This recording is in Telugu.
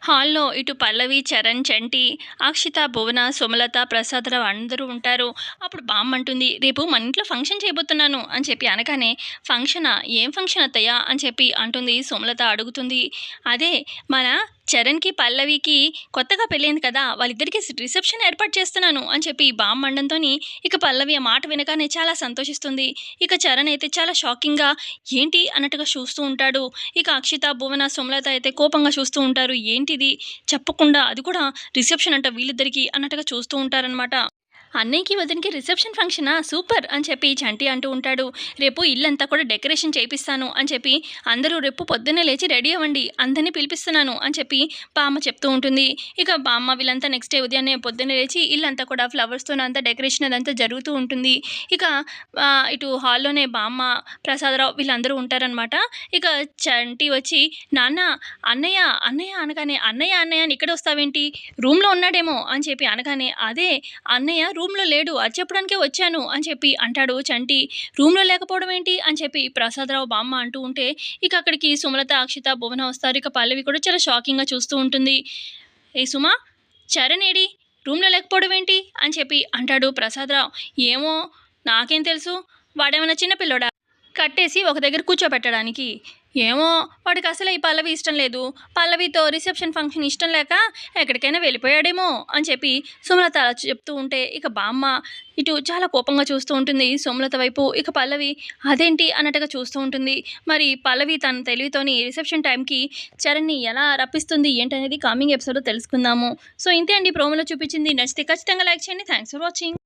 హాల్‌లో ఇటు పల్లవి, చరణ్, చంటి, అక్షిత, భువన, సుమలత, ప్రసాదరావు అందరూ ఉంటారు. అప్పుడు బామ్మంటుంది, "రేపు మన ఇంట్లో ఫంక్షన్ చేయబోతున్నాను" అని చెప్పి అనగానే, "ఫంక్షనా? ఏం ఫంక్షన్ అత్తయ్య?" అని చెప్పి అంటుంది సుమలత అడుగుతుంది. "అదే మన చరణ్‌కి, పల్లవికి కొత్తగా పెళ్ళైంది కదా! వాళ్ళిద్దరికీ రిసెప్షన్ ఏర్పాటు చేస్తున్నాను" అని చెప్పి బామ్మ అనడంతోని ఇక పల్లవి ఆ మాట వినగానే చాలా సంతోషిస్తుంది. ఇక చరణ్ అయితే చాలా షాకింగ్‌గా ఏంటి అన్నట్టుగా చూస్తూ ఉంటాడు. ఇక అక్షిత, భువన, సుమలత అయితే కోపంగా చూస్తూ ఉంటారు. ఏంటిది చెప్పకుండా అది కూడా రిసెప్షన్ అంట వీళ్ళిద్దరికీ అన్నట్టుగా చూస్తూ ఉంటారనమాట. అన్నయ్యకి, వదినకి రిసెప్షన్ ఫంక్షనా? సూపర్ అని చెప్పి చంటి అంటూ ఉంటాడు. రేపు ఇల్లంతా కూడా డెకరేషన్ చేపిస్తాను అని చెప్పి అందరూ రేపు పొద్దున్నే లేచి రెడీ అవ్వండి. అందరిని పిలిపిస్తున్నాను అని చెప్పి బామ్మ చెప్తూ ఉంటుంది. ఇక బామ్మ వీళ్ళంతా నెక్స్ట్ డే ఉదయాన్నే పొద్దున్నే లేచి ఇల్లంతా కూడా ఫ్లవర్స్‌తోని అంతా డెకరేషన్ అదంతా జరుగుతూ ఉంటుంది. ఇక ఇటు హాల్‌లోనే బామ్మ, ప్రసాదరావు వీళ్ళందరూ ఉంటారనమాట. ఇక చంటి వచ్చి, "నాన్న అన్నయ్య, అన్నయ్య" అనగానే, "అన్నయ్య, అన్నయ్య అని ఇక్కడొస్తావేంటి? రూమ్‌లో ఉన్నాడేమో" అని చెప్పి అనగానే, "అదే అన్నయ్య రూమ్‌లో లేడు. అది చెప్పడానికే వచ్చాను" అని చెప్పి అంటాడు చంటి. "రూమ్‌లో లేకపోవడం ఏంటి?" అని చెప్పి ప్రసాదరావు, బామ్మ అంటూ ఉంటే, ఇక అక్కడికి సుమలత, అక్షిత, భువన వస్తారు. ఇక పల్లవి కూడా చాలా షాకింగ్‌గా చూస్తూ ఉంటుంది. "ఏ సుమా, చరణ్ ఏడి? రూమ్‌లో లేకపోవడం ఏంటి?" అని చెప్పి అంటాడు ప్రసాదరావు. "ఏమో నాకేం తెలుసు? వాడేమన్నా చిన్న పిల్లోడా? కట్టేసి ఒక దగ్గర కూర్చోబెట్టడానికి. ఏమో వాడికసలే ఈ పల్లవి ఇష్టం లేదు. పల్లవితో రిసెప్షన్ ఫంక్షన్ ఇష్టం లేక ఎక్కడికైనా వెళ్ళిపోయాడేమో" అని చెప్పి సుమలత అలా చెప్తూ ఉంటే, ఇక బామ్మ ఇటు చాలా కోపంగా చూస్తూ ఉంటుంది సుమలత వైపు. ఇక పల్లవి అదేంటి అన్నట్టుగా చూస్తూ ఉంటుంది. మరి పల్లవి తన తెలివితోని రిసెప్షన్ టైంకి చరణ్‌ని ఎలా రప్పిస్తుంది ఏంటనేది కమింగ్ ఎపిసోడ్‌లో తెలుసుకుందాము. సో ఇంతే అండి ప్రోమోలో చూపించింది. నచ్చితే ఖచ్చితంగా లైక్ చేయండి. Thanks for watching.